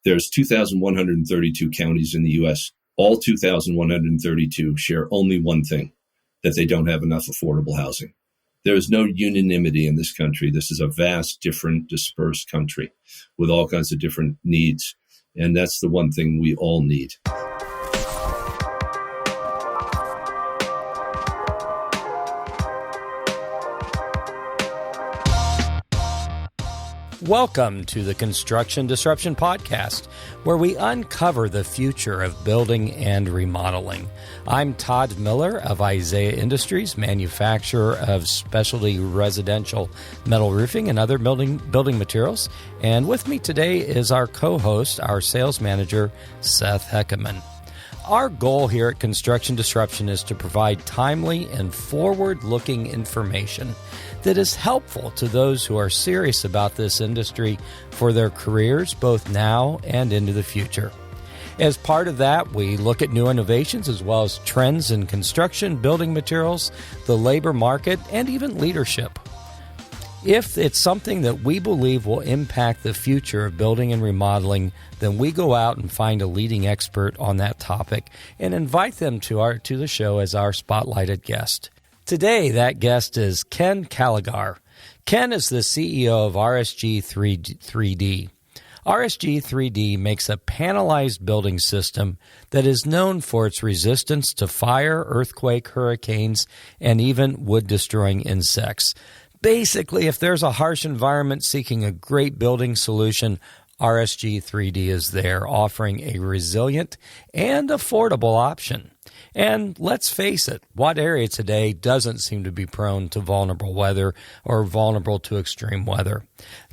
There's 2,132 counties in the U.S. All 2,132 share only one thing, that they don't have enough affordable housing. There is no unanimity in this country. This is a vast, different, dispersed country with all kinds of different needs. And that's the one thing we all need. Welcome to the Construction Disruption Podcast, where we uncover the future of building and remodeling. I'm Todd Miller of Isaiah Industries, manufacturer of specialty residential metal roofing and other building materials. And with me today is our co-host, our sales manager, Seth Heckeman. Our goal here at Construction Disruption is to provide timely and forward-looking information that is helpful to those who are serious about this industry for their careers, both now and into the future. As part of that, we look at new innovations as well as trends in construction, building materials, the labor market, and even leadership. If it's something that we believe will impact the future of building and remodeling, then we go out and find a leading expert on that topic and invite them to the show as our spotlighted guest. Today, that guest is Ken Calligar. Ken is the CEO of RSG 3D. RSG 3D makes a panelized building system that is known for its resistance to fire, earthquake, hurricanes, and even wood-destroying insects. Basically, if there's a harsh environment seeking a great building solution, RSG 3D is there, offering a resilient and affordable option. And let's face it, what area today doesn't seem to be prone to vulnerable weather or vulnerable to extreme weather?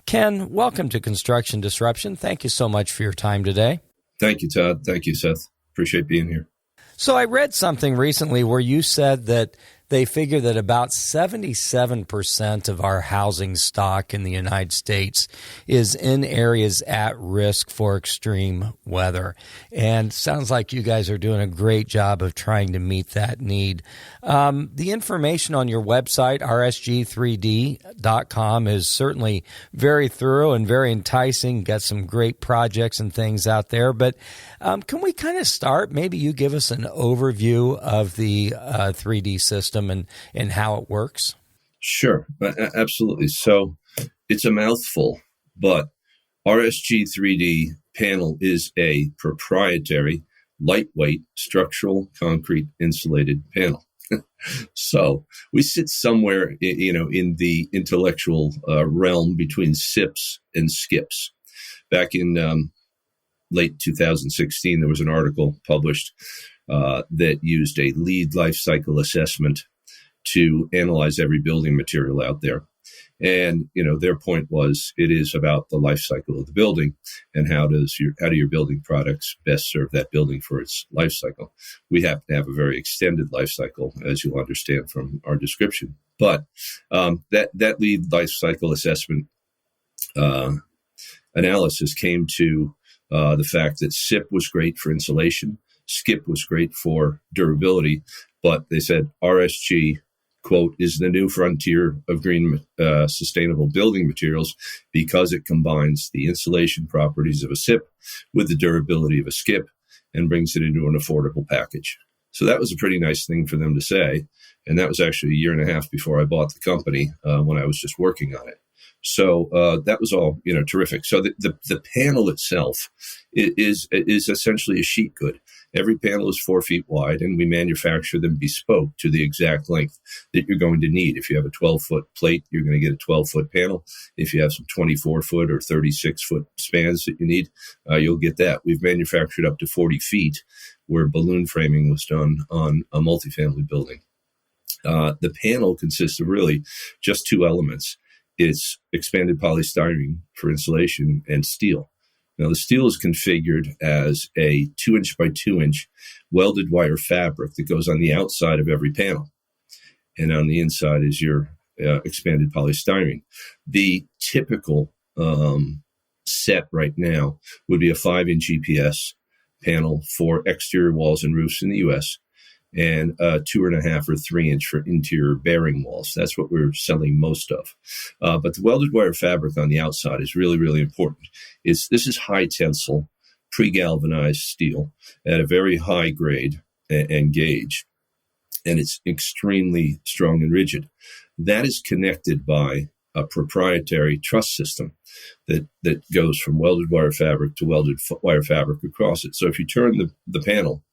Ken, welcome to Construction Disruption. Thank you so much for your time today. Thank you, Todd. Thank you, Seth. Appreciate being here. So I read something recently where you said that they figure that about 77% of our housing stock in the United States is in areas at risk for extreme weather. And sounds like you guys are doing a great job of trying to meet that need. The information on your website, rsg3d.com, is certainly very thorough and very enticing. Got some great projects and things out there. But can we kind of start? Maybe you give us an overview of the 3D system and how it works? Sure, absolutely. So it's a mouthful, but RSG 3D panel is a proprietary, lightweight, structural concrete insulated panel. So we sit somewhere, in the intellectual realm between SIPs and SCIPs. Back in late 2016, there was an article published that used a lead life cycle assessment to analyze every building material out there. And, their point was it is about the life cycle of the building and how do your building products best serve that building for its life cycle. We happen to have a very extended life cycle, as you'll understand from our description. But that lead life cycle assessment analysis came to the fact that SIP was great for insulation, SCIP was great for durability, but they said RSG, quote, is the new frontier of green sustainable building materials because it combines the insulation properties of a SIP with the durability of a SCIP and brings it into an affordable package. So that was a pretty nice thing for them to say. And that was actually a year and a half before I bought the company when I was just working on it. So that was all, terrific. So the panel itself is essentially a sheet good. Every panel is 4 feet wide, and we manufacture them bespoke to the exact length that you're going to need. If you have a 12-foot plate, you're going to get a 12-foot panel. If you have some 24-foot or 36-foot spans that you need, you'll get that. We've manufactured up to 40 feet where balloon framing was done on a multifamily building. The panel consists of really just two elements. It's expanded polystyrene for insulation and steel. Now, the steel is configured as a 2-inch by 2-inch welded wire fabric that goes on the outside of every panel. And on the inside is your expanded polystyrene. The typical set right now would be a 5-inch EPS panel for exterior walls and roofs in the U.S. and 2.5 or 3-inch for interior bearing walls. That's what we're selling most of. But the welded wire fabric on the outside is really, really important. This is high tensile. pre-galvanized steel at a very high grade and gauge, and it's extremely strong and rigid. That is connected by a proprietary truss system that goes from welded wire fabric to welded wire fabric across it. So if you turn the panel,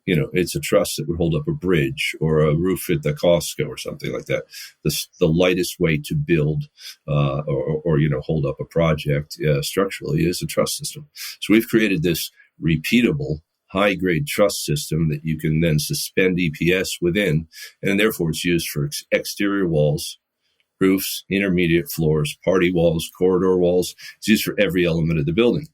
it's a truss that would hold up a bridge or a roof at the Costco or something like that. The lightest way to build or hold up a project structurally is a truss system. So we've created this repeatable high-grade truss system that you can then suspend EPS within, and therefore it's used for exterior walls, roofs, intermediate floors, party walls, corridor walls. It's used for every element of the building.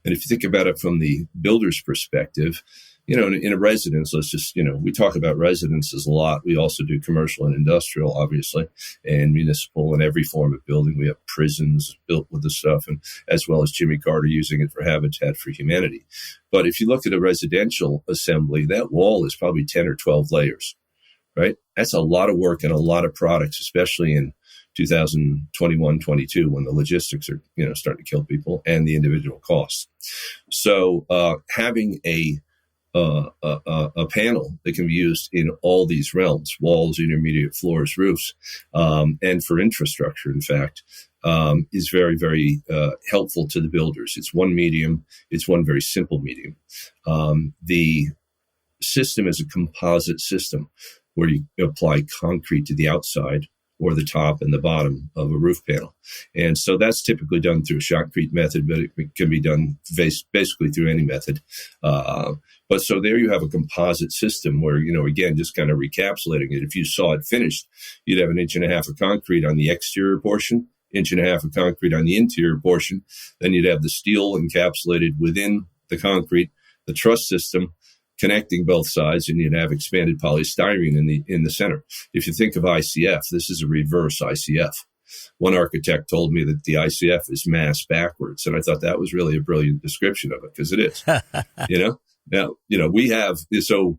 And if you think about it from the builder's perspective, in a residence, let's just, we talk about residences a lot. We also do commercial and industrial, obviously, and municipal and every form of building. We have prisons built with this stuff, and as well as Jimmy Carter using it for Habitat for Humanity. But if you look at a residential assembly, that wall is probably 10 or 12 layers, right? That's a lot of work and a lot of products, especially in 2021, 22, when the logistics are, starting to kill people and the individual costs. So having a panel that can be used in all these realms, walls, intermediate floors, roofs, and for infrastructure, in fact, is very, very helpful to the builders. It's one medium. It's one very simple medium. The system is a composite system where you apply concrete to the outside or the top and the bottom of a roof panel. And so that's typically done through a shotcrete method, but it can be done basically through any method. But so there you have a composite system where, again, just kind of recapitulating it. If you saw it finished, you'd have 1.5 inches of concrete on the exterior portion, 1.5 inches of concrete on the interior portion. Then you'd have the steel encapsulated within the concrete, the truss system connecting both sides, and you'd have expanded polystyrene in the center. If you think of ICF, this is a reverse ICF. One architect told me that the ICF is mass backwards, and I thought that was really a brilliant description of it, because it is. Now, we have so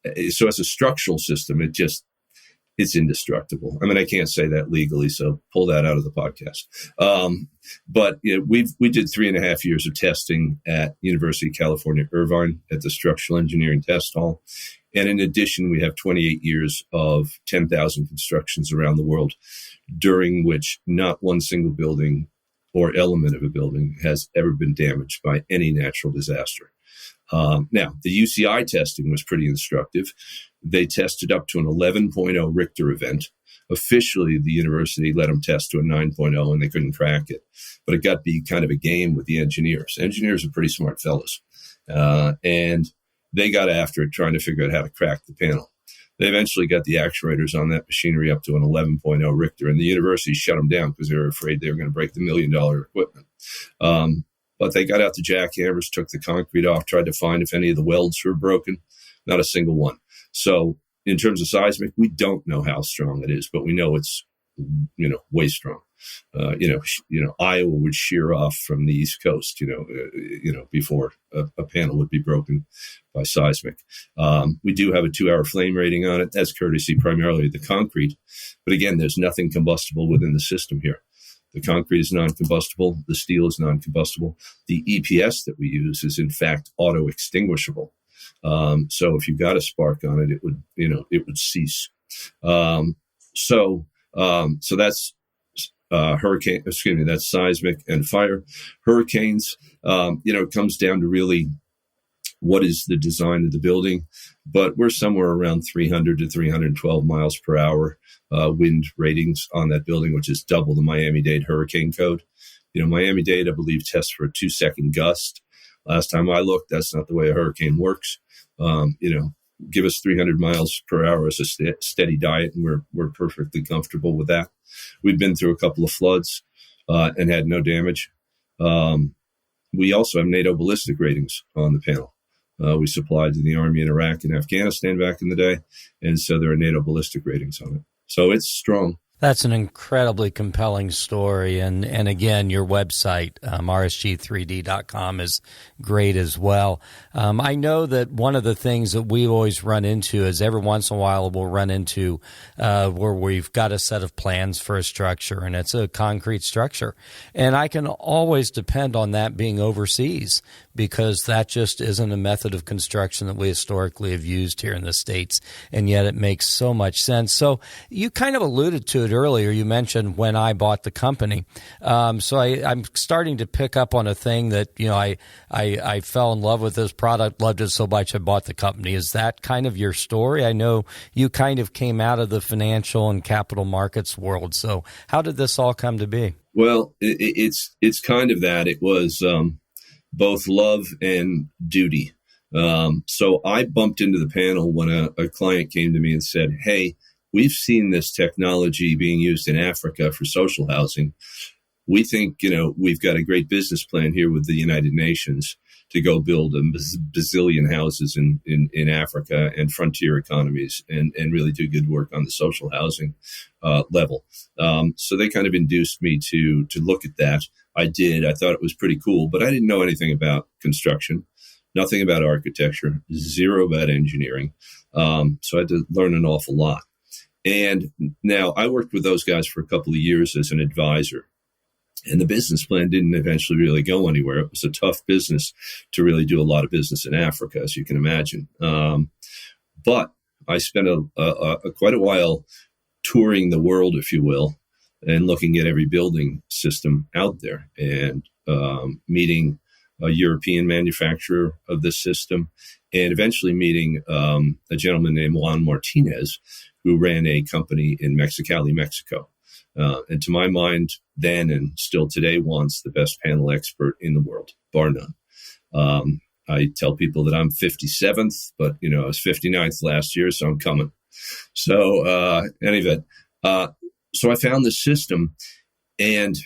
as a structural system, it's indestructible. I mean, I can't say that legally, so pull that out of the podcast. But we did 3.5 years of testing at University of California, Irvine at the Structural Engineering Test Hall. And in addition, we have 28 years of 10,000 constructions around the world, during which not one single building or element of a building has ever been damaged by any natural disaster. Now, the UCI testing was pretty instructive. They tested up to an 11.0 Richter event. Officially, the university let them test to a 9.0, and they couldn't crack it. But it got to be kind of a game with the engineers. Engineers are pretty smart fellows. And they got after it, trying to figure out how to crack the panel. They eventually got the actuators on that machinery up to an 11.0 Richter, and the university shut them down because they were afraid they were going to break the $1 million equipment. But they got out the jackhammers, took the concrete off, tried to find if any of the welds were broken. Not a single one. So in terms of seismic, we don't know how strong it is, but we know it's, way strong. Iowa would shear off from the East Coast, before a panel would be broken by seismic. We do have a 2-hour flame rating on it. That's courtesy primarily of the concrete. But again, there's nothing combustible within the system here. The concrete is non-combustible. The steel is non-combustible. The EPS that we use is, in fact, auto-extinguishable. So if you got a spark on it, it would cease. So that's that's seismic and fire. Hurricanes, it comes down to really what is the design of the building, but we're somewhere around 300 to 312 miles per hour wind ratings on that building, which is double the Miami-Dade hurricane code. Miami-Dade, I believe, tests for a 2-second gust. Last time I looked, that's not the way a hurricane works. Give us 300 miles per hour as a steady diet, and we're perfectly comfortable with that. We've been through a couple of floods and had no damage. We also have NATO ballistic ratings on the panel. We supplied to the Army in Iraq and Afghanistan back in the day, and so there are NATO ballistic ratings on it. So it's strong. That's an incredibly compelling story. And again, your website, rsg3d.com, is great as well. I know that one of the things that we always run into is every once in a while we'll run into where we've got a set of plans for a structure, and it's a concrete structure. And I can always depend on that being overseas, because that just isn't a method of construction that we historically have used here in the States, and yet it makes so much sense. So you kind of alluded to it earlier. You mentioned when I bought the company. So I'm starting to pick up on a thing that, I fell in love with this product, loved it so much I bought the company. Is that kind of your story? I know you kind of came out of the financial and capital markets world. So how did this all come to be? Well, it's kind of that. It was both love and duty. So I bumped into the panel when a client came to me and said, "Hey, we've seen this technology being used in Africa for social housing. We think, we've got a great business plan here with the United Nations to go build a bazillion houses in Africa and frontier economies and really do good work on the social housing level." So they kind of induced me to look at that. I did. I thought it was pretty cool, but I didn't know anything about construction, nothing about architecture, zero about engineering. So I had to learn an awful lot. And now I worked with those guys for a couple of years as an advisor. And the business plan didn't eventually really go anywhere. It was a tough business to really do a lot of business in Africa, as you can imagine. But I spent quite a while touring the world, if you will, and looking at every building system out there and meeting a European manufacturer of this system, and eventually meeting a gentleman named Juan Martinez, who ran a company in Mexicali, Mexico. And to my mind, then and still today, Juan's the best panel expert in the world, bar none. I tell people that I'm 57th, but, I was 59th last year, so I'm coming. So, any event, so I found this system, and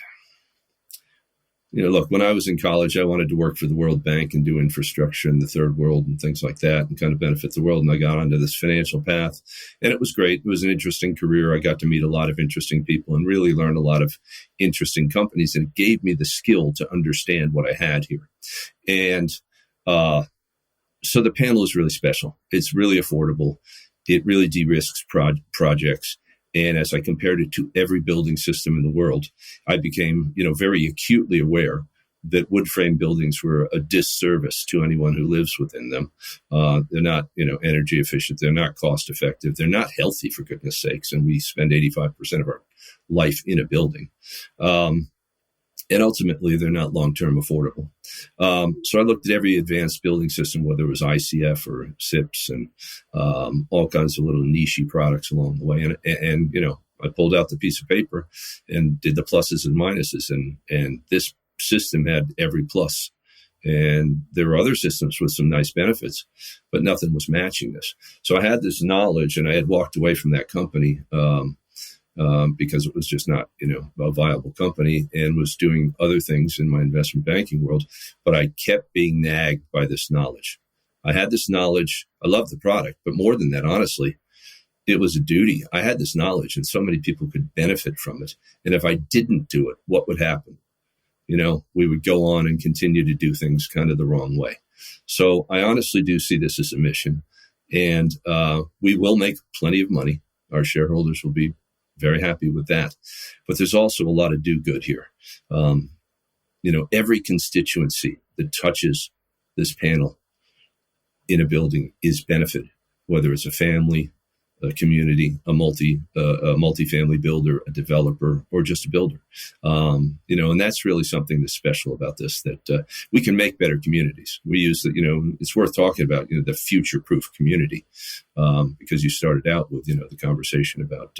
look, when I was in college, I wanted to work for the World Bank and do infrastructure in the third world and things like that and kind of benefit the world. And I got onto this financial path, and it was great. It was an interesting career. I got to meet a lot of interesting people and really learn a lot of interesting companies. And it gave me the skill to understand what I had here. And so the panel is really special. It's really affordable. It really de-risks projects. And as I compared it to every building system in the world, I became, very acutely aware that wood frame buildings were a disservice to anyone who lives within them. They're not, energy efficient. They're not cost effective. They're not healthy, for goodness sakes. And we spend 85% of our life in a building. And ultimately, they're not long-term affordable. So I looked at every advanced building system, whether it was ICF or SIPs and all kinds of little niche products along the way. And I pulled out the piece of paper and did the pluses and minuses. And this system had every plus. And there were other systems with some nice benefits, but nothing was matching this. So I had this knowledge, and I had walked away from that company because it was just not, a viable company, and was doing other things in my investment banking world. But I kept being nagged by this knowledge. I had this knowledge. I loved the product, but more than that, honestly, it was a duty. I had this knowledge, and so many people could benefit from it. And if I didn't do it, what would happen? We would go on and continue to do things kind of the wrong way. So I honestly do see this as a mission, and we will make plenty of money. Our shareholders will be very happy with that. But there's also a lot of do good here. Every constituency that touches this panel in a building is benefited, whether it's a family, a community, a multifamily builder, a developer, or just a builder. And that's really something that's special about this, that we can make better communities. We use it's worth talking about, the future-proof community, because you started out with, the conversation about,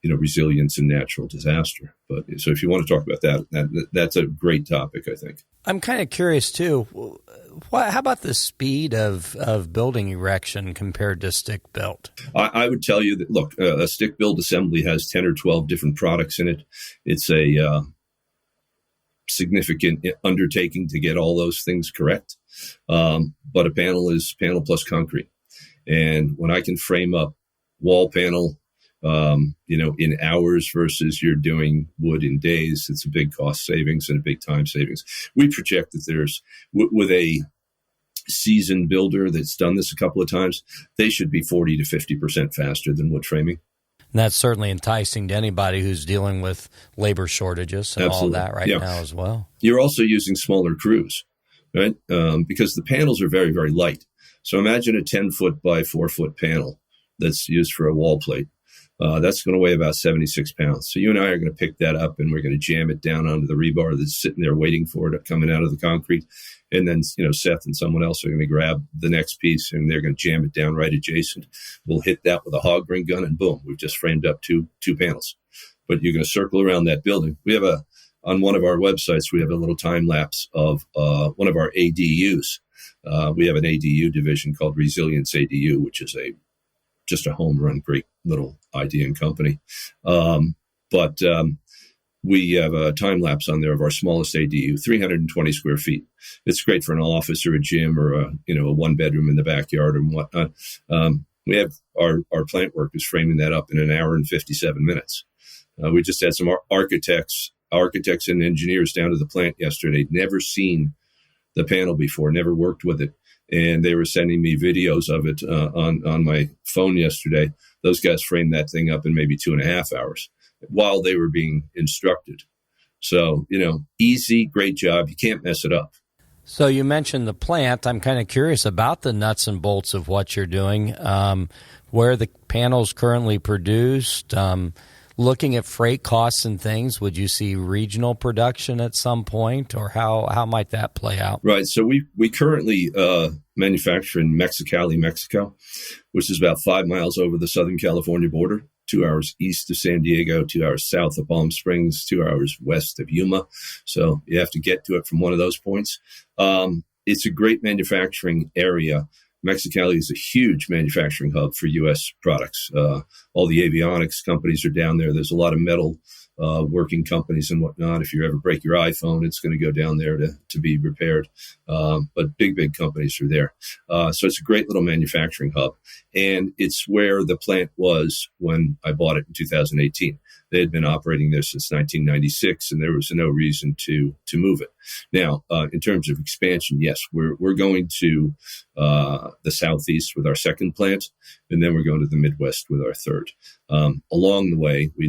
resilience in natural disaster. But so if you want to talk about that's a great topic, I think. I'm kind of curious too. How about the speed of building erection compared to stick built? I would tell you that, look, a stick built assembly has 10 or 12 different products in it. It's a significant undertaking to get all those things correct. But a panel is panel plus concrete. And when I can frame up wall panel, in hours versus you're doing wood in days. It's a big cost savings and a big time savings. We project that there's, with a seasoned builder that's done this a couple of times, they should be 40 to 50% faster than wood framing. And that's certainly enticing to anybody who's dealing with labor shortages and Absolutely. all that right now as well. You're also using smaller crews, right? Because the panels are very, very light. So imagine a 10-foot by 4-foot panel that's used for a wall plate. That's going to weigh about 76 pounds. So you and I are going to pick that up and we're going to jam it down onto the rebar that's sitting there waiting for it coming out of the concrete. And then, Seth and someone else are going to grab the next piece and they're going to jam it down right adjacent. We'll hit that with a hog ring gun and boom, we've just framed up two panels. But you're going to circle around that building. We have on one of our websites, we have a little time lapse of one of our ADUs. We have an ADU division called Resilience ADU, which is just a home run, great little idea and company. But we have a time lapse on there of our smallest ADU, 320 square feet. It's great for an office or a gym or a 1-bedroom in the backyard and whatnot. We have our plant workers framing that up in an hour and 57 minutes. We just had some architects and engineers down to the plant yesterday. Never seen the panel before, never worked with it. And they were sending me videos of it on my phone yesterday. Those guys framed that thing up in maybe 2.5 hours while they were being instructed. So, easy, great job. You can't mess it up. So you mentioned the plant. I'm kind of curious about the nuts and bolts of what you're doing, where the panel's currently produced. Looking at freight costs and things, would you see regional production at some point, or how might that play out? Right. So we currently manufacture in Mexicali, Mexico, which is about 5 miles over the Southern California border, 2 hours east of San Diego, 2 hours south of Palm Springs, 2 hours west of Yuma. So you have to get to it from one of those points. It's a great manufacturing area. Mexicali is a huge manufacturing hub for U.S. products. All the avionics companies are down there. There's a lot of metal working companies and whatnot. If you ever break your iPhone, it's going to go down there to be repaired. But big companies are there. So it's a great little manufacturing hub. And it's where the plant was when I bought it in 2018. They had been operating there since 1996, and there was no reason to move it. Now, in terms of expansion, yes, we're going to the Southeast with our second plant, and then we're going to the Midwest with our third. Along the way, we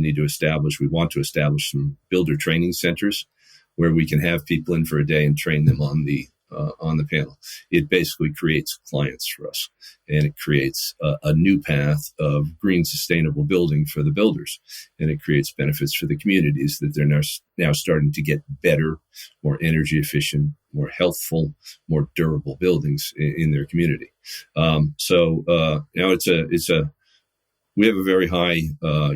want to establish some builder training centers where we can have people in for a day and train them on the panel. It basically creates clients for us, and it creates a new path of green, sustainable building for the builders, and it creates benefits for the communities that they're now starting to get better, more energy efficient, more healthful, more durable buildings in their community. So now we have a very high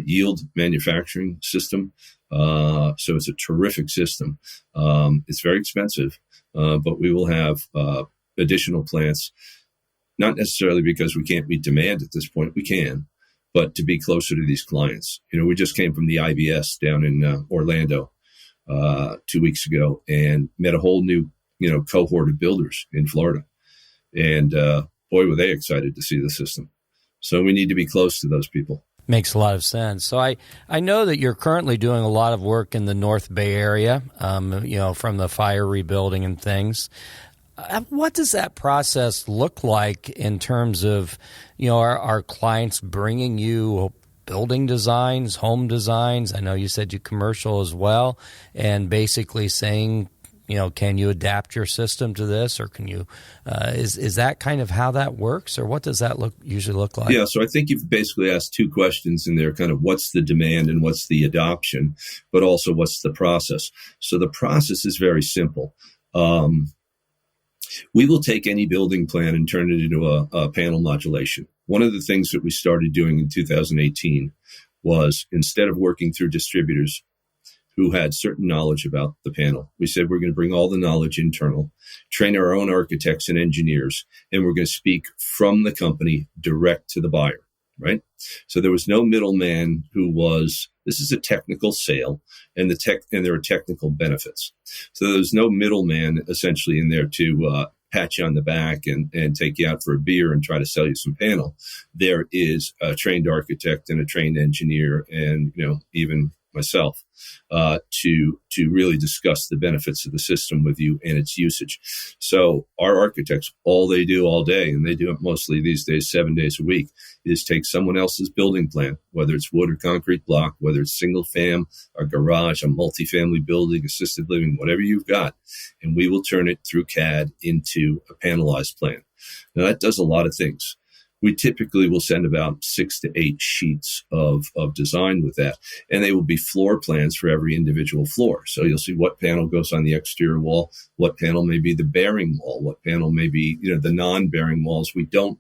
yield manufacturing system. So it's a terrific system. It's very expensive. But we will have additional plants, not necessarily because we can't meet demand at this point. We can, but to be closer to these clients. We just came from the IBS down in Orlando 2 weeks ago and met a whole new, cohort of builders in Florida. And boy, were they excited to see the system. So we need to be close to those people. Makes a lot of sense. So I know that you're currently doing a lot of work in the North Bay area, from the fire rebuilding and things. What does that process look like in terms of, our clients bringing you building designs, home designs? I know you said you commercial as well, and basically saying, can you adapt your system to this, or can you? Is that kind of how that works, or what does that usually look like? Yeah, so I think you've basically asked two questions in there: kind of what's the demand and what's the adoption, but also what's the process. So the process is very simple. We will take any building plan and turn it into a panel modulation. One of the things that we started doing in 2018 was, instead of working through distributors who had certain knowledge about the panel, we said we're going to bring all the knowledge internal, train our own architects and engineers, and we're going to speak from the company direct to the buyer, right? So there was no middleman this is a technical sale, and there are technical benefits. So there's no middleman essentially in there to pat you on the back and take you out for a beer and try to sell you some panel. There is a trained architect and a trained engineer and, even myself, to really discuss the benefits of the system with you and its usage. So our architects, all they do all day, and they do it mostly these days, 7 days a week, is take someone else's building plan, whether it's wood or concrete block, whether it's single fam, a garage, a multifamily building, assisted living, whatever you've got, and we will turn it through CAD into a panelized plan. Now that does a lot of things. We typically will send about 6 to 8 sheets of design with that, and they will be floor plans for every individual floor. So you'll see what panel goes on the exterior wall, what panel may be the bearing wall, what panel may be, the non-bearing walls. We don't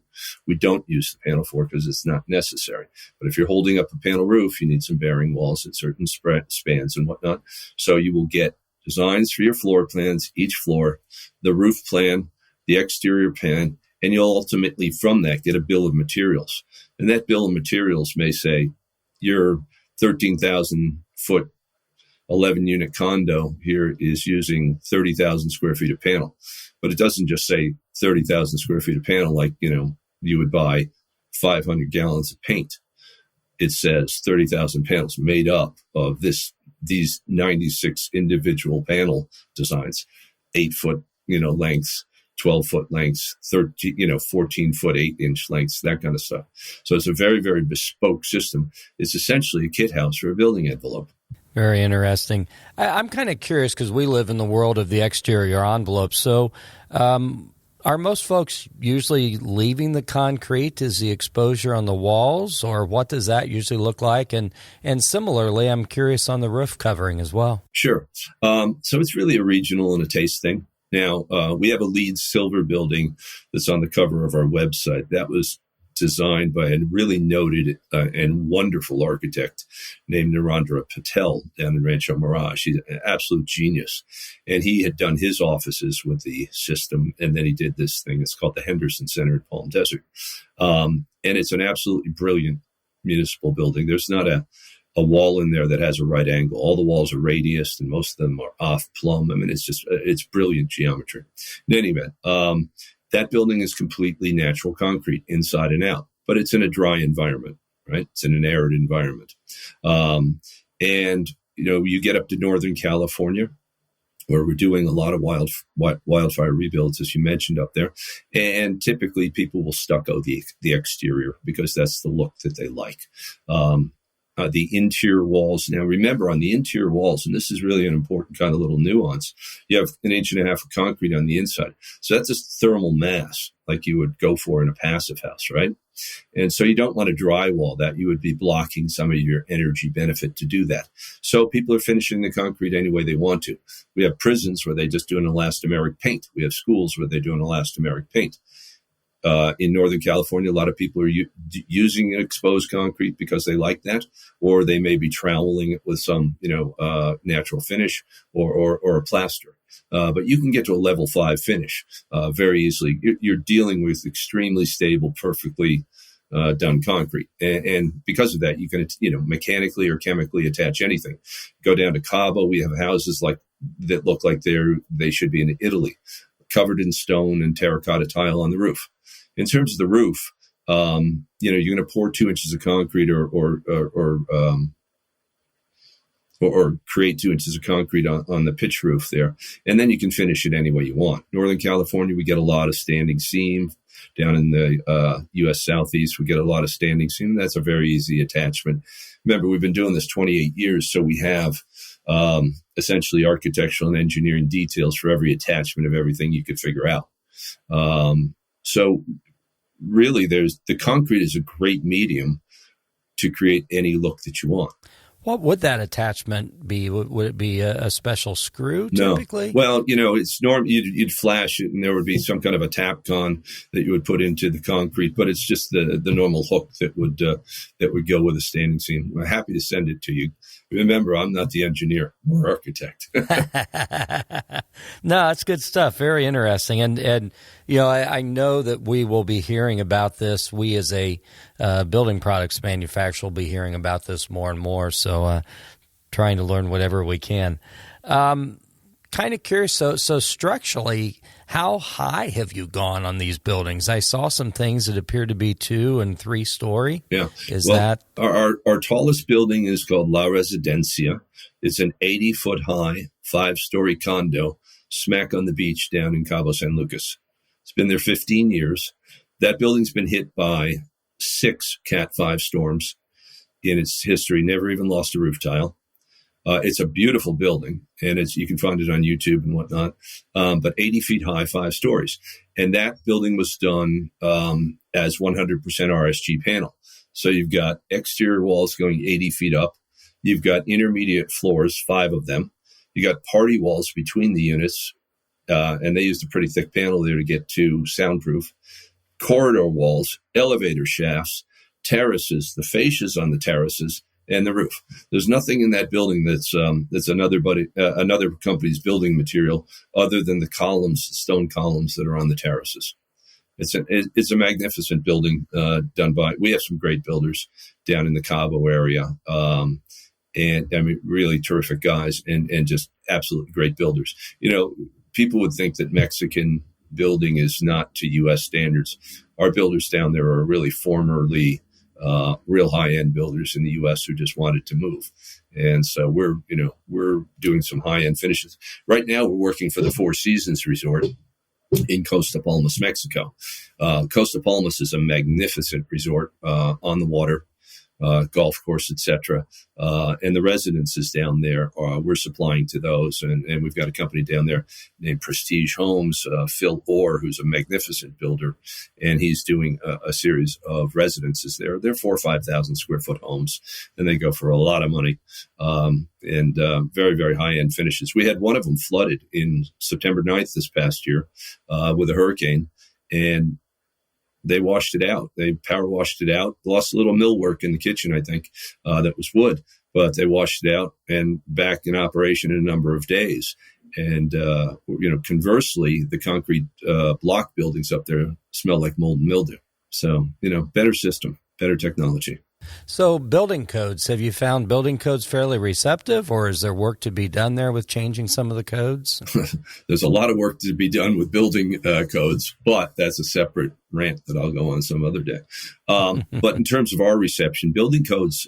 use the panel for because it's not necessary. But if you're holding up a panel roof, you need some bearing walls at certain spans and whatnot. So you will get designs for your floor plans, each floor, the roof plan, the exterior plan, and you'll ultimately, from that, get a bill of materials. And that bill of materials may say, your 13,000-foot, 11-unit condo here is using 30,000 square feet of panel. But it doesn't just say 30,000 square feet of panel like, you would buy 500 gallons of paint. It says 30,000 panels made up of these 96 individual panel designs, 8-foot, lengths, 12-foot lengths, 14-foot, 8-inch lengths, that kind of stuff. So it's a very, very bespoke system. It's essentially a kit house for a building envelope. Very interesting. I'm kind of curious because we live in the world of the exterior envelope. So are most folks usually leaving the concrete? Is the exposure on the walls, or what does that usually look like? And similarly, I'm curious on the roof covering as well. Sure. So it's really a regional and a taste thing. Now, we have a LEED silver building that's on the cover of our website. That was designed by a really noted and wonderful architect named Narendra Patel down in Rancho Mirage. He's an absolute genius. And he had done his offices with the system, and then he did this thing. It's called the Henderson Center at Palm Desert. And it's an absolutely brilliant municipal building. There's not a wall in there that has a right angle. All the walls are radiused, and most of them are off plumb. I mean, it's brilliant geometry. In any event, that building is completely natural concrete inside and out, but it's in a dry environment, right? It's in an arid environment. And, you get up to Northern California, where we're doing a lot of wildfire rebuilds, as you mentioned up there. And typically people will stucco the exterior because that's the look that they like. The interior walls. Now, remember, on the interior walls, and this is really an important kind of little nuance, you have 1.5 inches of concrete on the inside. So that's a thermal mass like you would go for in a passive house, right? And so you don't want to drywall that. You would be blocking some of your energy benefit to do that. So people are finishing the concrete any way they want to. We have prisons where they just do an elastomeric paint. We have schools where they do an elastomeric paint. In Northern California, a lot of people are using exposed concrete because they like that, or they may be troweling it with some, natural finish or a plaster. But you can get to a level 5 finish very easily. You're dealing with extremely stable, perfectly done concrete, and because of that, you can mechanically or chemically attach anything. Go down to Cabo, we have houses that look like they should be in Italy, covered in stone and terracotta tile on the roof. In terms of the roof, you're going to pour 2 inches of concrete or create 2 inches of concrete on the pitch roof there, and then you can finish it any way you want. Northern California, we get a lot of standing seam. Down in the U.S. Southeast, we get a lot of standing seam. That's a very easy attachment. Remember, we've been doing this 28 years, so we have essentially architectural and engineering details for every attachment of everything you could figure out. So really, the concrete is a great medium to create any look that you want. What would that attachment be? Would it be a special screw typically? No. Well, it's normal. You'd flash it, and there would be some kind of a Tapcon that you would put into the concrete. But it's just the normal hook that would go with a standing seam. I'm happy to send it to you. Remember, I'm not the engineer or architect. No, it's good stuff. Very interesting. And I know that we will be hearing about this. We as a building products manufacturer will be hearing about this more and more. So trying to learn whatever we can. kind of curious. So structurally, how high have you gone on these buildings? I saw some things that appear to be 2 and 3 story. Yeah. That our tallest building is called La Residencia. It's an 80-foot high, 5-story condo smack on the beach down in Cabo San Lucas. It's been there 15 years. That building's been hit by 6 Cat 5 storms in its history, never even lost a roof tile. It's a beautiful building, and you can find it on YouTube and whatnot, but 80 feet high, 5 stories. And that building was done as 100% RSG panel. So you've got exterior walls going 80 feet up. You've got intermediate floors, 5 of them. You got party walls between the units, and they used a pretty thick panel there to get to soundproof. Corridor walls, elevator shafts, terraces, the fascias on the terraces, and the roof. There's nothing in that building that's another company's building material other than the columns, the stone columns that are on the terraces. It's a magnificent building done by. We have some great builders down in the Cabo area, and I mean really terrific guys and just absolutely great builders. You know, people would think that Mexican building is not to U.S. standards. Our builders down there are really formerly real high-end builders in the U.S. who just wanted to move. And so we're doing some high-end finishes. Right now, we're working for the Four Seasons Resort in Costa Palmas, Mexico. Costa Palmas is a magnificent resort on the water, golf course, etc. And the residences down there, we're supplying to those. And we've got a company down there named Prestige Homes, Phil Orr, who's a magnificent builder. And he's doing a series of residences there. They're 4,000 or 5,000 square foot homes, and they go for a lot of money. And very, very high-end finishes. We had one of them flooded in September 9th this past year with a hurricane. And they washed it out. They power washed it out. Lost a little millwork in the kitchen, I think, that was wood, but they washed it out and back in operation in a number of days. And, conversely, the concrete block buildings up there smell like mold and mildew. So, better system, better technology. So building codes, have you found building codes fairly receptive, or is there work to be done there with changing some of the codes? There's a lot of work to be done with building codes, but that's a separate rant that I'll go on some other day. But in terms of our reception, building codes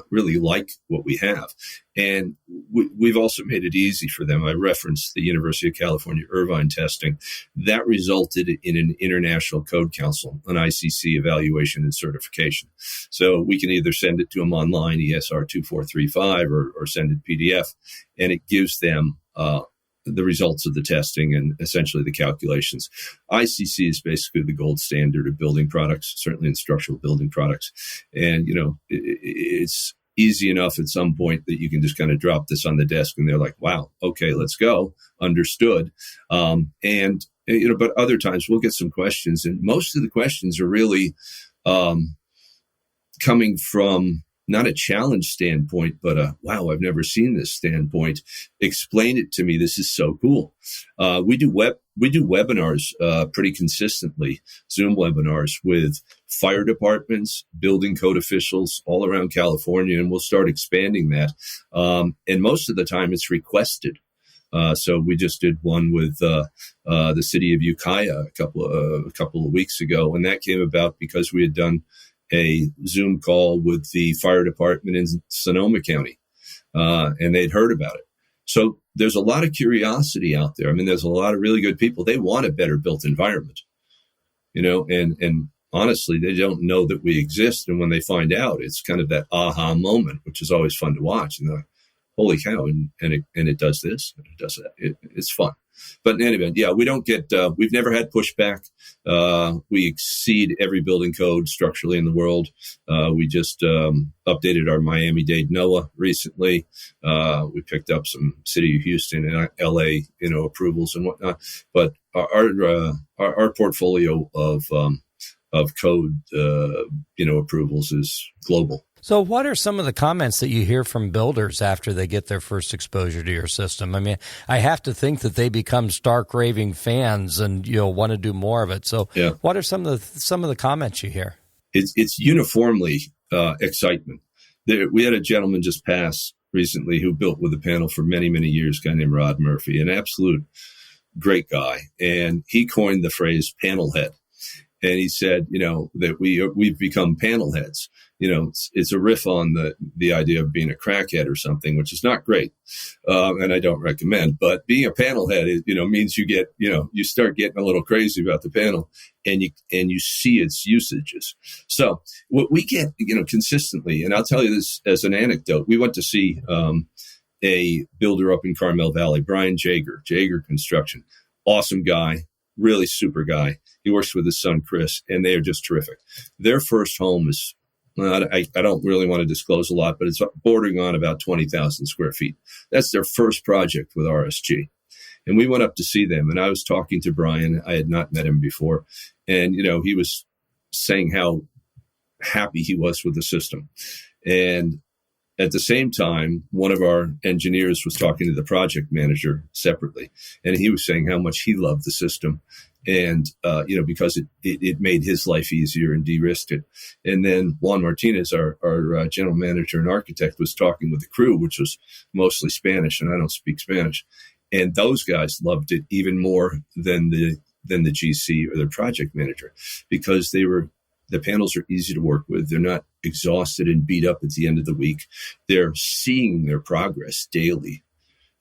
really like what we have. And we've also made it easy for them. I referenced the University of California Irvine testing. That resulted in an International Code Council, an ICC evaluation and certification. So we can either send it to them online, ESR 2435, or send it PDF, and it gives them the results of the testing and essentially the calculations. ICC is basically the gold standard of building products, certainly in structural building products. And, it's easy enough at some point that you can just kind of drop this on the desk and they're like, wow, okay, let's go. Understood. But other times we'll get some questions, and most of the questions are really coming from not a challenge standpoint, but wow, I've never seen this standpoint. Explain it to me. This is so cool. We do webinars pretty consistently, Zoom webinars with fire departments, building code officials all around California, and we'll start expanding that. And most of the time it's requested. So we just did one with the city of Ukiah a couple of weeks ago, and that came about because we had done a Zoom call with the fire department in Sonoma County, and they'd heard about it. So there's a lot of curiosity out there. I mean, there's a lot of really good people. They want a better built environment, and honestly, they don't know that we exist. And when they find out, it's kind of that aha moment, which is always fun to watch. And they're like, holy cow. And it does this, and it does that. It's fun. But in any event, yeah, we don't get, we've never had pushback. We exceed every building code structurally in the world. We just updated our Miami-Dade NOAA recently. We picked up some City of Houston and LA, approvals and whatnot. But our portfolio of code, approvals is global. So what are some of the comments that you hear from builders after they get their first exposure to your system? I mean, I have to think that they become stark raving fans and want to do more of it. So yeah. What are some of the comments you hear? It's uniformly excitement. We had a gentleman just pass recently who built with the panel for many, many years, a guy named Rod Murphy, an absolute great guy. And he coined the phrase panel head. And he said, that we've become panel heads. It's a riff on the idea of being a crackhead or something, which is not great. And I don't recommend, but being a panel head, means you start getting a little crazy about the panel and you see its usages. So what we get, consistently, and I'll tell you this as an anecdote, we went to see, a builder up in Carmel Valley, Brian Jager Construction, awesome guy, really super guy. He works with his son, Chris, and they are just terrific. Their first home is, I don't really want to disclose a lot, but it's bordering on about 20,000 square feet. That's their first project with RSG. And we went up to see them, and I was talking to Brian. I had not met him before. And, he was saying how happy he was with the system. And at the same time, one of our engineers was talking to the project manager separately, and he was saying how much he loved the system. And, because it made his life easier and de-risked it. And then Juan Martinez, our general manager and architect, was talking with the crew, which was mostly Spanish, and I don't speak Spanish. And those guys loved it even more than the GC or the project manager, because the panels are easy to work with. They're not exhausted and beat up at the end of the week. They're seeing their progress daily.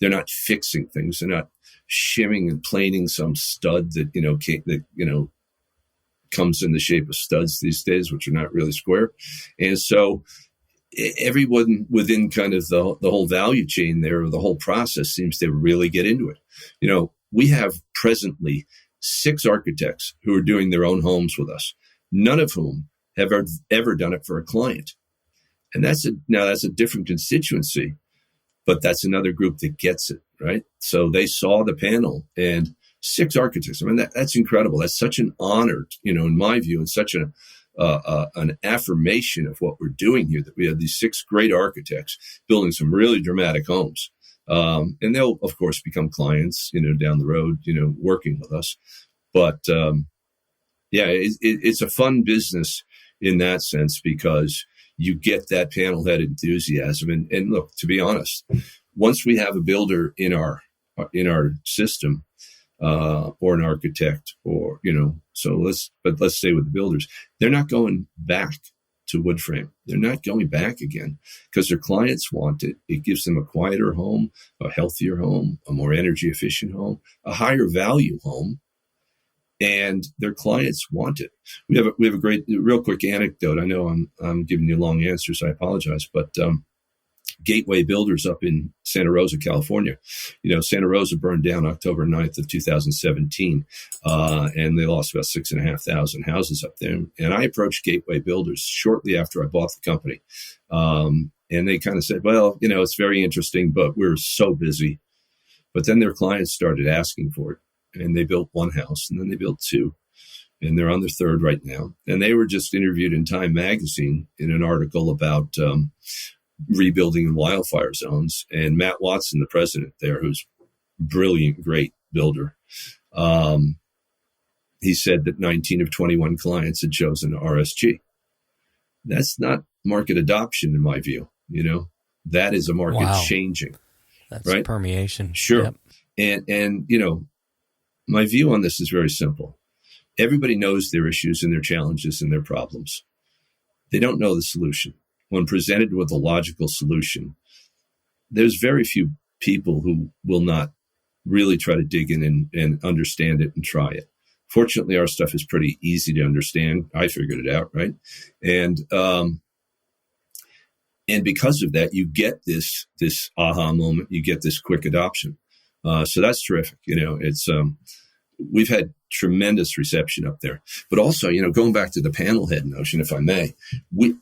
They're not fixing things. They're not shimming and planing some stud that comes in the shape of studs these days, which are not really square. And so everyone within kind of the whole value chain there, or the whole process, seems to really get into it. We have presently 6 architects who are doing their own homes with us, none of whom have ever done it for a client. And that's a different constituency, but that's another group that gets it, right? So they saw the panel, and 6 architects. I mean, that's incredible. That's such an honor, in my view, and such an affirmation of what we're doing here, that we have these 6 great architects building some really dramatic homes. And they'll, of course, become clients, down the road, working with us. But, it's a fun business in that sense, because you get that panel head enthusiasm. And look, to be honest, once we have a builder in our system, or an architect, or, let's stay with the builders. They're not going back to wood frame. They're not going back again, because their clients want it. It gives them a quieter home, a healthier home, a more energy efficient home, a higher value home. And their clients want it. We have a great, real quick anecdote. I know I'm giving you long answers. I apologize, but Gateway Builders up in Santa Rosa, California. Santa Rosa burned down October 9th of 2017, and they lost about 6,500 houses up there. And I approached Gateway Builders shortly after I bought the company, and they kind of said, "Well, it's very interesting, but we're so busy." But then their clients started asking for it. And they built 1 house, and then they built 2, and they're on their 3rd right now. And they were just interviewed in Time Magazine in an article about rebuilding in wildfire zones. And Matt Watson, the president there, who's brilliant, great builder, he said that 19 of 21 clients had chosen RSG. That's not market adoption, in my view. That is a market changing. That's right? Permeation. Sure. Yep. And my view on this is very simple. Everybody knows their issues and their challenges and their problems. They don't know the solution. When presented with a logical solution, there's very few people who will not really try to dig in and understand it and try it. Fortunately, our stuff is pretty easy to understand. I figured it out, right? And because of that, you get this aha moment. You get this quick adoption. So that's terrific. It's we've had tremendous reception up there. But also, going back to the panel head notion, if I may,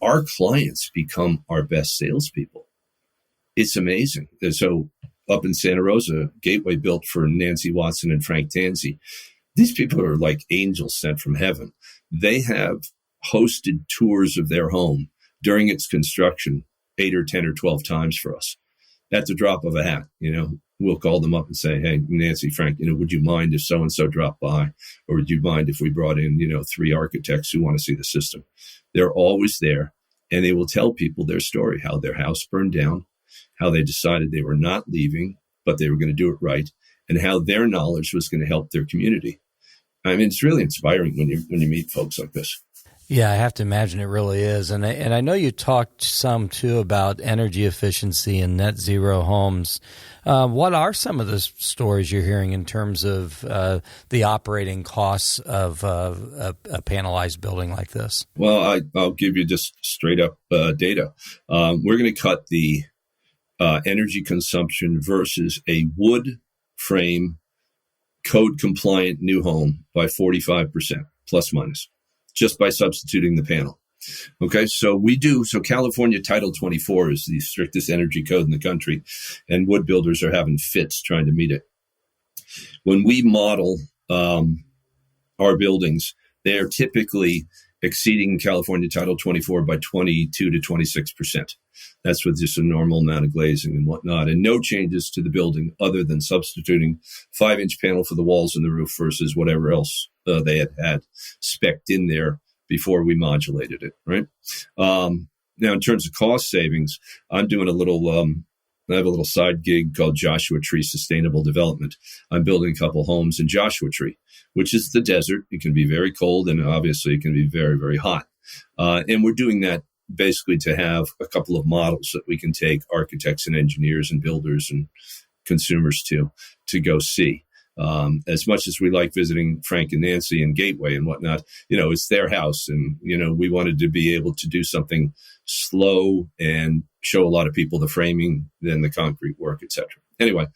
our clients become our best salespeople. It's amazing. So up in Santa Rosa, Gateway built for Nancy Watson and Frank Tanzi. These people are like angels sent from heaven. They have hosted tours of their home during its construction 8 or 10 or 12 times for us at the drop of a hat. We'll call them up and say, "Hey, Nancy, Frank, would you mind if so-and-so dropped by? Or would you mind if we brought in, 3 architects who want to see the system?" They're always there, and they will tell people their story, how their house burned down, how they decided they were not leaving, but they were going to do it right, and how their knowledge was going to help their community. I mean, it's really inspiring when you meet folks like this. Yeah, I have to imagine it really is. And I know you talked some, too, about energy efficiency and net zero homes. What are some of the stories you're hearing in terms of the operating costs of a panelized building like this? Well, I'll give you just straight up data. We're going to cut the energy consumption versus a wood frame code compliant new home by 45%, plus minus, just by substituting the panel. Okay, so California Title 24 is the strictest energy code in the country, and wood builders are having fits trying to meet it. When we model our buildings, they are typically exceeding California Title 24 by 22 to 26%. That's with just a normal amount of glazing and whatnot, and no changes to the building other than substituting 5-inch panel for the walls and the roof versus whatever else they had spec'd in there before we modulated it, right? Now, in terms of cost savings, I'm doing I have a little side gig called Joshua Tree Sustainable Development. I'm building a couple homes in Joshua Tree, which is the desert. It can be very cold, and obviously it can be very, very hot. And we're doing that basically to have a couple of models that we can take architects and engineers and builders and consumers to go see. As much as we like visiting Frank and Nancy and Gateway and whatnot, it's their house. And, we wanted to be able to do something slow and show a lot of people the framing, then the concrete work, et cetera. Anyway,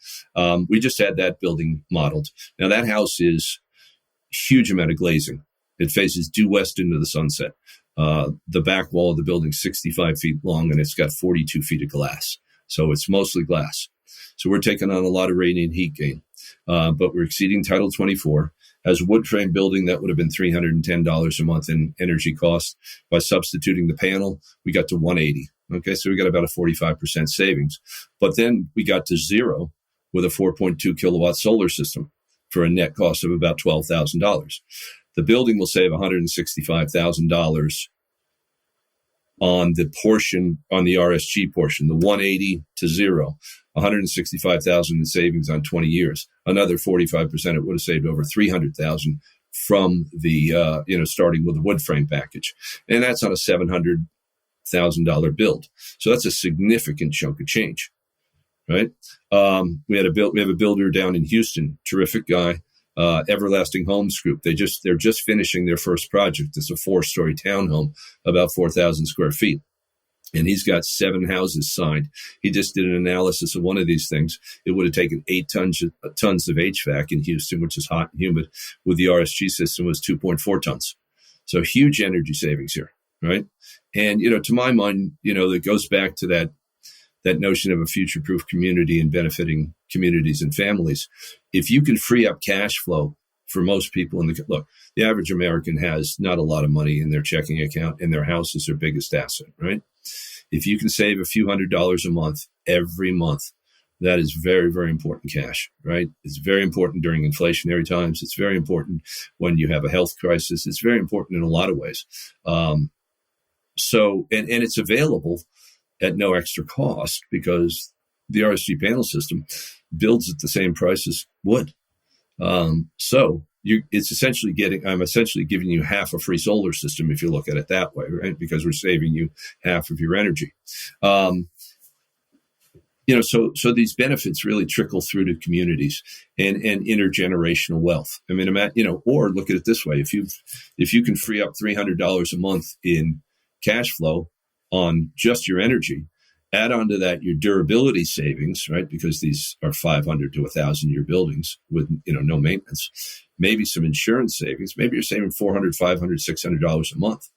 we just had that building modeled. Now, that house is huge amount of glazing. It faces due west into the sunset. The back wall of the building is 65 feet long, and it's got 42 feet of glass. So it's mostly glass. So we're taking on a lot of radiant heat gain. But we're exceeding Title 24. As a wood frame building, that would have been $310 a month in energy costs. By substituting the panel, we got to $180. Okay, so we got about a 45% savings. But then we got to zero with a 4.2 kilowatt solar system for a net cost of about $12,000. The building will save $165,000 on the RSG portion, the 180 to zero, $165,000 in savings on 20 years. Another 45%, it would have saved over $300,000 from the, starting with the wood frame package. And that's on a $700,000 build. So that's a significant chunk of change, right? We have a builder down in Houston, terrific guy, Everlasting Homes Group. They're just finishing their first project. It's a 4-story townhome, about 4,000 square feet. And he's got 7 houses signed. He just did an analysis of one of these things. It would have taken 8 tons of HVAC in Houston, which is hot and humid. With the RSG system, was 2.4 tons. So huge energy savings here, right? And, to my mind, that goes back to that notion of a future-proof community and benefiting communities and families. If you can free up cash flow for most people the average American has not a lot of money in their checking account, and their house is their biggest asset, right? If you can save a few $100s a month every month, that is very, very important cash, right? It's very important during inflationary times. It's very important when you have a health crisis. It's very important in a lot of ways. And it's available at no extra cost because the RSG panel system builds at the same price as wood. I'm essentially giving you half a free solar system if you look at it that way, right? Because we're saving you half of your energy. So these benefits really trickle through to communities and intergenerational wealth. I mean, or look at it this way: if you can free up $300 a month in cash flow on just your energy, add on to that your durability savings, right? Because these are 500 to 1,000-year buildings with no maintenance. Maybe some insurance savings. Maybe you're saving $400, $500, $600 a month.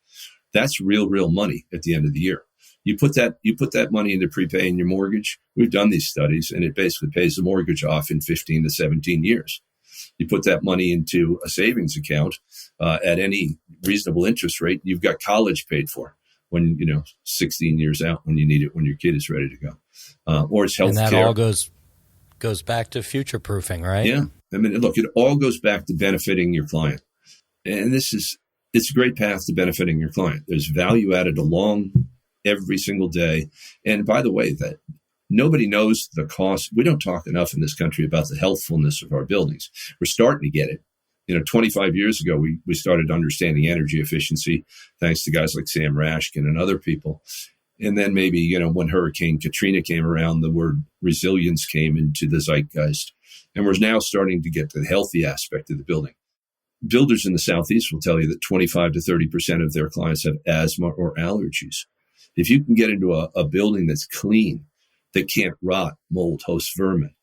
That's real money at the end of the year. You put that money into prepaying your mortgage. We've done these studies, and it basically pays the mortgage off in 15 to 17 years. You put that money into a savings account at any reasonable interest rate, you've got college paid for when 16 years out, when you need it, when your kid is ready to go, or it's health care. And that all goes back to future proofing, right? Yeah, I mean, look, it all goes back to benefiting your client, and it's a great path to benefiting your client. There's value added along every single day, and by the way, that Nobody knows the cost. We don't talk enough in this country about the healthfulness of our buildings. We're starting to get it. 25 years ago, we started understanding energy efficiency, thanks to guys like Sam Rashkin and other people. And then maybe, when Hurricane Katrina came around, the word resilience came into the zeitgeist. And we're now starting to get to the healthy aspect of the building. Builders in the Southeast will tell you that 25 to 30% of their clients have asthma or allergies. If you can get into a building that's clean, that can't rot, mold, host vermin,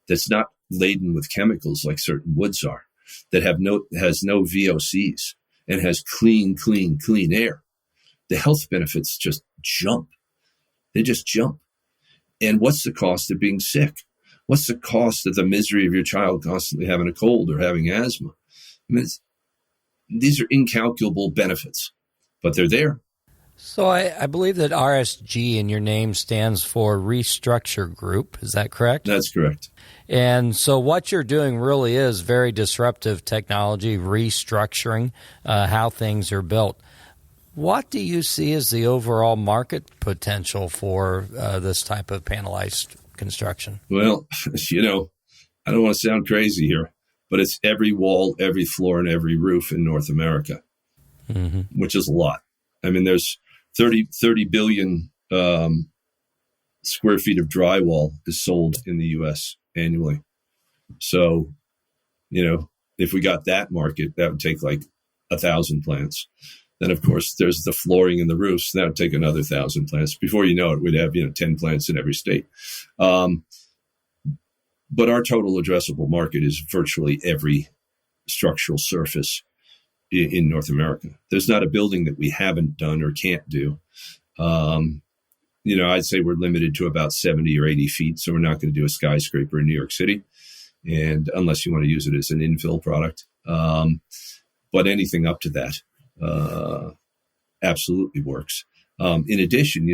that's not laden with chemicals like certain woods are, that has no VOCs and has clean air, the health benefits just jump. They just jump. And what's the cost of being sick? What's the cost of the misery of your child constantly having a cold or having asthma? I mean, these are incalculable benefits, but they're there. So I believe that RSG in your name stands for Restructure Group. Is that correct? That's correct. And so what you're doing really is very disruptive technology, restructuring how things are built. What do you see as the overall market potential for this type of panelized construction? Well, I don't want to sound crazy here, but it's every wall, every floor, and every roof in North America, which is a lot. I mean, there's 30 billion square feet of drywall is sold in the U.S. annually. So, if we got that market, that would take like 1,000 plants. Then, of course, there's the flooring and the roofs. That would take another 1,000 plants. Before you know it, we'd have 10 plants in every state. But our total addressable market is virtually every structural surface in North America. There's not a building that we haven't done or can't do. I'd say we're limited to about 70 or 80 feet. So we're not going to do a skyscraper in New York City, and unless you want to use it as an infill product. But anything up to that absolutely works. In addition,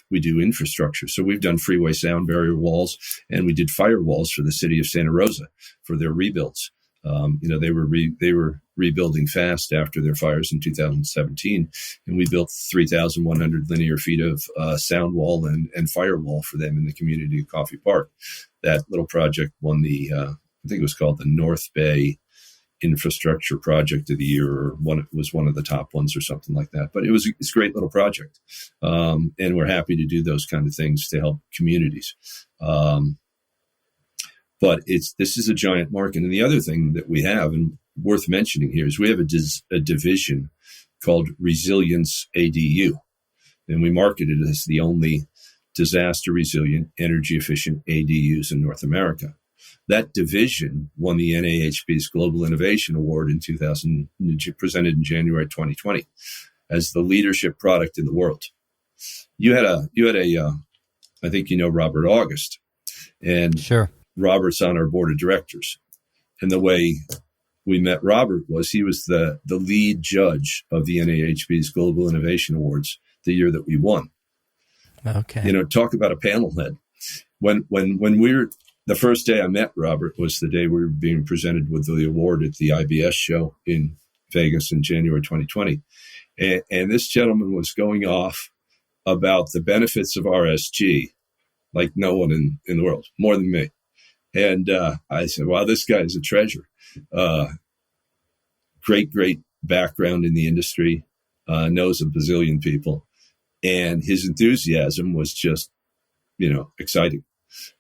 we do infrastructure. So we've done freeway sound barrier walls, and we did firewalls for the city of Santa Rosa for their rebuilds. They were rebuilding fast after their fires in 2017, and we built 3,100 linear feet of sound wall and firewall for them in the community of Coffey Park. That little project won the, I think it was called the North Bay Infrastructure Project of the Year, or it was one of the top ones or something like that. But it's a great little project, and we're happy to do those kind of things to help communities. But this is a giant market. And the other thing that we have, and worth mentioning here, is we have a division called Resilience ADU. And we market it as the only disaster resilient, energy efficient ADUs in North America. That division won the NAHB's Global Innovation Award presented in January 2020 as the leadership product in the world. You had I think Robert August. And sure. Robert's on our board of directors. And the way we met Robert was he was the lead judge of the NAHB's Global Innovation Awards the year that we won. Okay. Talk about a panel head. When the first day I met Robert was the day we were being presented with the award at the IBS show in Vegas in January 2020. And this gentleman was going off about the benefits of RSG like no one in the world, more than me. And I said, wow, this guy is a treasure. Great background in the industry, knows a bazillion people. And his enthusiasm was just, exciting.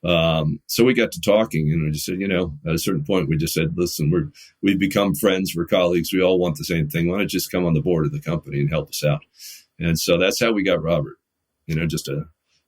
So we got to talking, and we just said, at a certain point, we just said, listen, we've become friends. We're colleagues. We all want the same thing. Why don't you just come on the board of the company and help us out? And so that's how we got Robert, just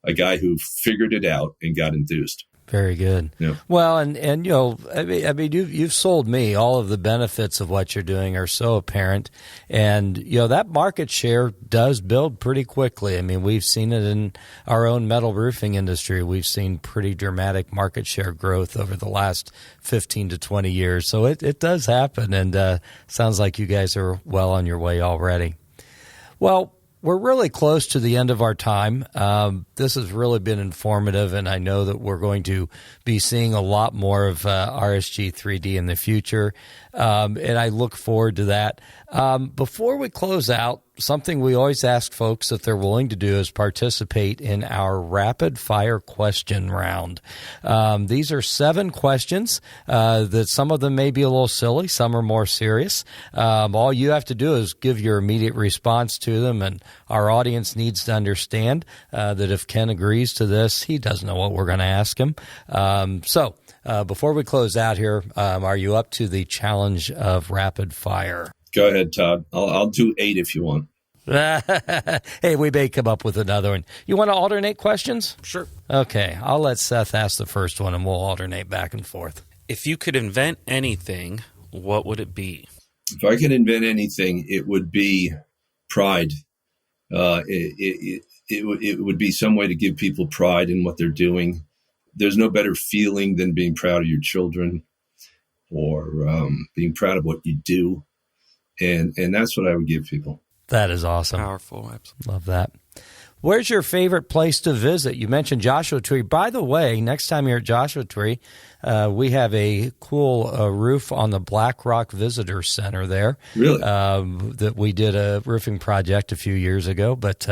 a guy who figured it out and got enthused. Very good. Yeah. Well, and you've sold me. All of the benefits of what you're doing are so apparent, and that market share does build pretty quickly. I mean, we've seen it in our own metal roofing industry. We've seen pretty dramatic market share growth over the last 15 to 20 years. So it does happen, and sounds like you guys are well on your way already. Well, we're really close to the end of our time. This has really been informative, and I know that we're going to be seeing a lot more of RSG 3D in the future, and I look forward to that. Before we close out, something we always ask folks if they're willing to do is participate in our rapid fire question round. These are 7 questions that some of them may be a little silly, some are more serious. All you have to do is give your immediate response to them, and our audience needs to understand that if Ken agrees to this, he doesn't know what we're going to ask him. So before we close out here, are you up to the challenge of rapid fire? Go ahead, Todd. I'll do 8 if you want. Hey, we may come up with another one. You want to alternate questions? Sure. Okay, I'll let Seth ask the first one, and we'll alternate back and forth. If you could invent anything, what would it be? If I could invent anything, it would be pride. It would be some way to give people pride in what they're doing. There's no better feeling than being proud of your children or being proud of what you do. And that's what I would give people. That is awesome. Powerful. Absolutely. Love that. Where's your favorite place to visit? You mentioned Joshua Tree. By the way, next time you're at Joshua Tree, we have a cool roof on the Black Rock Visitor Center there. Really? That we did a roofing project a few years ago. But,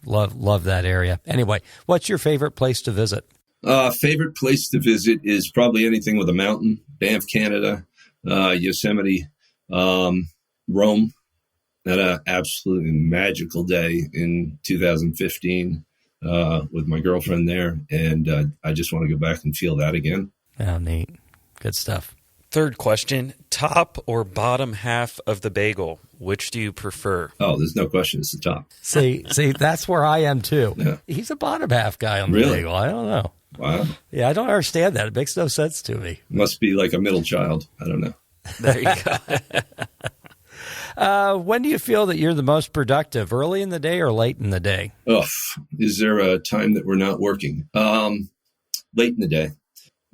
love that area. Anyway, what's your favorite place to visit? Favorite place to visit is probably anything with a mountain. Banff, Canada, Yosemite, Rome. Had an absolutely magical day in 2015 with my girlfriend there, and I just want to go back and feel that again. Oh, neat. Good stuff. Third question, top or bottom half of the bagel, which do you prefer? Oh, there's no question. It's the top. See, that's where I am, too. Yeah. He's a bottom half guy on the Really? bagel. I don't know. Wow. Yeah, I don't understand that. It makes no sense to me. Must be like a middle child. I don't know. There you go. When do you feel that you're the most productive, early in the day or late in the day? Oh, is there a time that we're not working? Late in the day,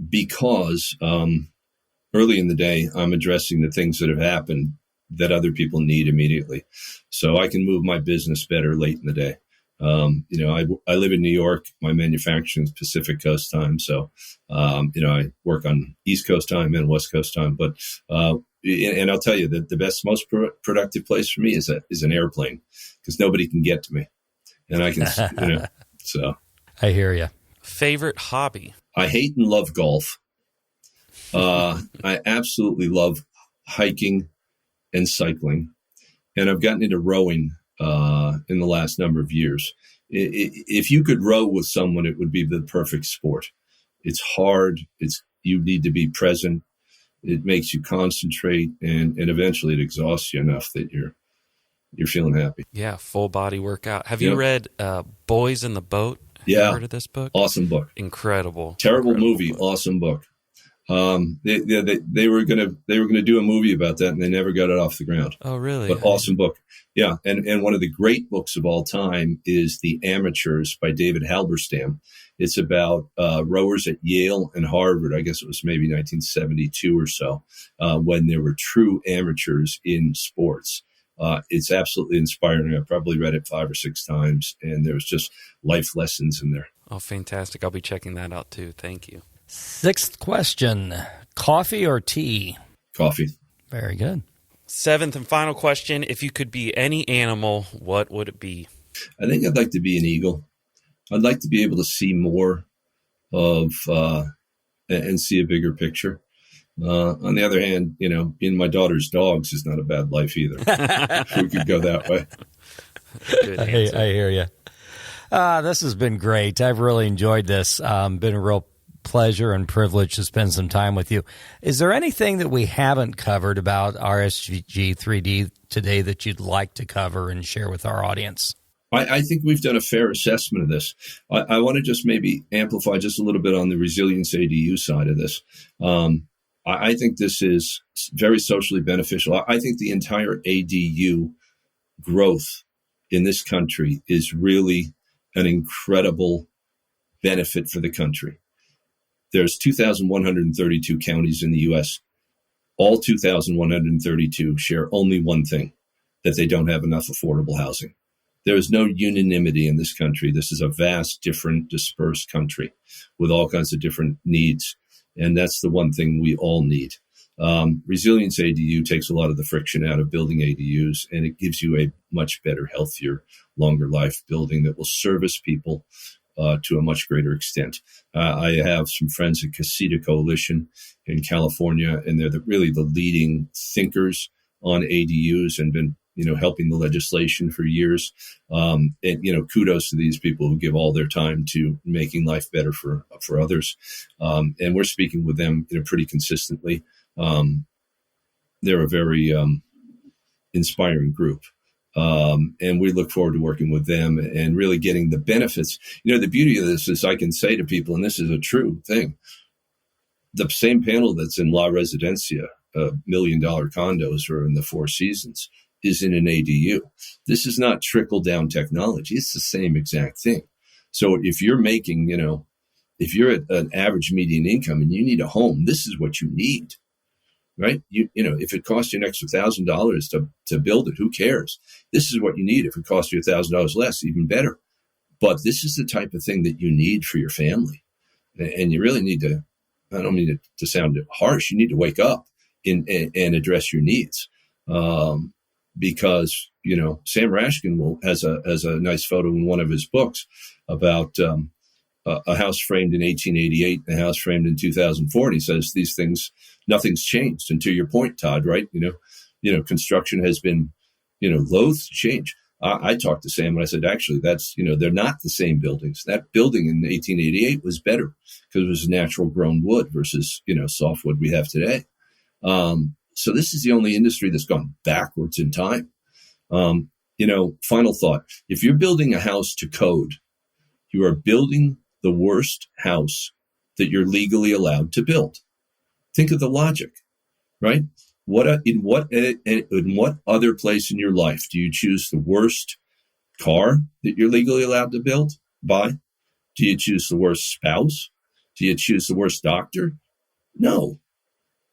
because early in the day, I'm addressing the things that have happened that other people need immediately. So I can move my business better late in the day. I live in New York. My manufacturing is Pacific Coast time. So, I work on East Coast time and West Coast time. But and I'll tell you that the best, most productive place for me is an airplane, because nobody can get to me, and I can, So I hear you. Favorite hobby? I hate and love golf. I absolutely love hiking and cycling, and I've gotten into rowing in the last number of years. If you could row with someone, it would be the perfect sport. It's hard. You need to be present. It makes you concentrate, and eventually it exhausts you enough that you're feeling happy. Yeah, full body workout. Have you read Boys in the Boat? Have you heard of this book? Awesome book. Incredible. Terrible Incredible movie. book. Awesome book. They were gonna do a movie about that, and they never got it off the ground. Oh, really? But awesome book. Yeah, and one of the great books of all time is The Amateurs by David Halberstam. It's about rowers at Yale and Harvard. I guess it was maybe 1972 or so, when there were true amateurs in sports. It's absolutely inspiring. I probably read it 5 or 6 times, and there's just life lessons in there. Oh, fantastic. I'll be checking that out too. Thank you. 6th question, coffee or tea? Coffee. Very good. 7th and final question, if you could be any animal, what would it be? I think I'd like to be an eagle. I'd like to be able to see more of and see a bigger picture. On the other hand, being my daughter's dogs is not a bad life either. We could go that way. Good answer. I hear you. This has been great. I've really enjoyed this. Been a real pleasure and privilege to spend some time with you. Is there anything that we haven't covered about RSG 3D today that you'd like to cover and share with our audience? I think we've done a fair assessment of this. I want to just maybe amplify just a little bit on the resilience ADU side of this. I think this is very socially beneficial. I think the entire ADU growth in this country is really an incredible benefit for the country. There's 2,132 counties in the U.S. All 2,132 share only one thing, that they don't have enough affordable housing. There is no unanimity in this country. This is a vast, different, dispersed country with all kinds of different needs. And that's the one thing we all need. Resilience ADU takes a lot of the friction out of building ADUs, and it gives you a much better, healthier, longer life building that will service people to a much greater extent. I have some friends at Casita Coalition in California, and they're really the leading thinkers on ADUs and been helping the legislation for years. And kudos to these people who give all their time to making life better for others. And we're speaking with them pretty consistently. They're a very inspiring group. And we look forward to working with them and really getting the benefits. The beauty of this is I can say to people, and this is a true thing, the same panel that's in La Residencia, $1 million condos or in the Four Seasons, is in an ADU. This is not trickle-down technology. It's the same exact thing. So if you're making, if you're at an average median income and you need a home, this is what you need, right? If it costs you an extra $1,000 to build it, who cares? This is what you need. If it costs you $1,000 less, even better. But this is the type of thing that you need for your family. And you really need to, I don't mean it to sound harsh, you need to wake up and address your needs. Because, Sam Rashkin has a nice photo in one of his books about a house framed in 1888 and a house framed in 2004. And he says these things, nothing's changed. And to your point, Todd, right? Construction has been, loath to change. I talked to Sam and I said, actually, that's, they're not the same buildings. That building in 1888 was better because it was natural grown wood versus, softwood we have today. So this is the only industry that's gone backwards in time. Final thought. If you're building a house to code, you are building the worst house that you're legally allowed to build. Think of the logic, right? In what other place in your life do you choose the worst car that you're legally allowed to buy? Do you choose the worst spouse? Do you choose the worst doctor? No.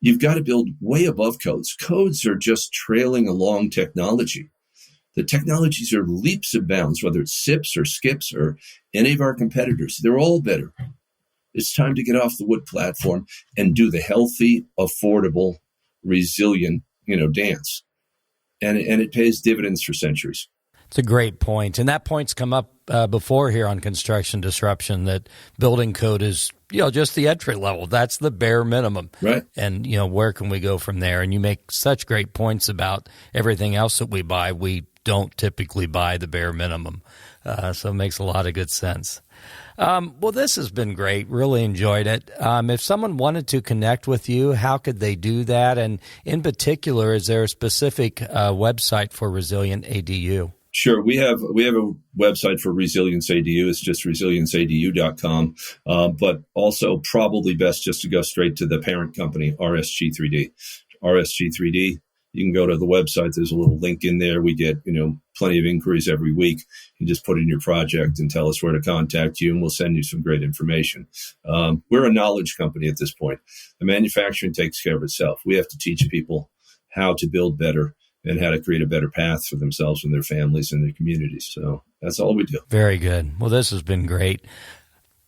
You've got to build way above codes. Codes are just trailing along technology. The technologies are leaps and bounds, whether it's SIPs or SCIPs or any of our competitors. They're all better. It's time to get off the wood platform and do the healthy, affordable, resilient, dance. And it pays dividends for centuries. It's a great point. And that point's come up before here on Construction Disruption, that building code is, just the entry level. That's the bare minimum. Right. And, where can we go from there? And you make such great points about everything else that we buy. We don't typically buy the bare minimum. So it makes a lot of good sense. Well, this has been great. Really enjoyed it. If someone wanted to connect with you, how could they do that? And in particular, is there a specific website for Resilient ADU? Sure. We have a website for Resilience ADU. It's just resilienceadu.com. But also probably best just to go straight to the parent company, RSG3D. RSG3D. You can go to the website. There's a little link in there. We get, plenty of inquiries every week. You just put in your project and tell us where to contact you, and we'll send you some great information. We're a knowledge company at this point. The manufacturing takes care of itself. We have to teach people how to build better and how to create a better path for themselves and their families and their communities. So that's all we do. Very good. Well, this has been great.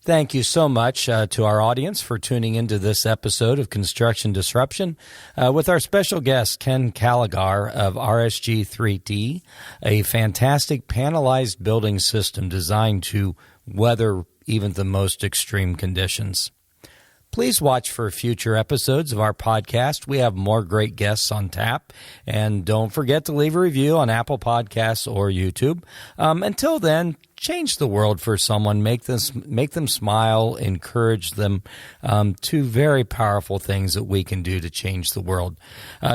Thank you so much to our audience for tuning into this episode of Construction Disruption with our special guest, Ken Calligar of RSG3D, a fantastic panelized building system designed to weather even the most extreme conditions. Please watch for future episodes of our podcast. We have more great guests on tap. And don't forget to leave a review on Apple Podcasts or YouTube. Until then, change the world for someone. Make them smile. Encourage them. Two very powerful things that we can do to change the world.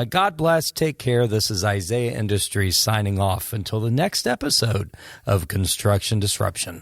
God bless. Take care. This is Isaiah Industries signing off until the next episode of Construction Disruption.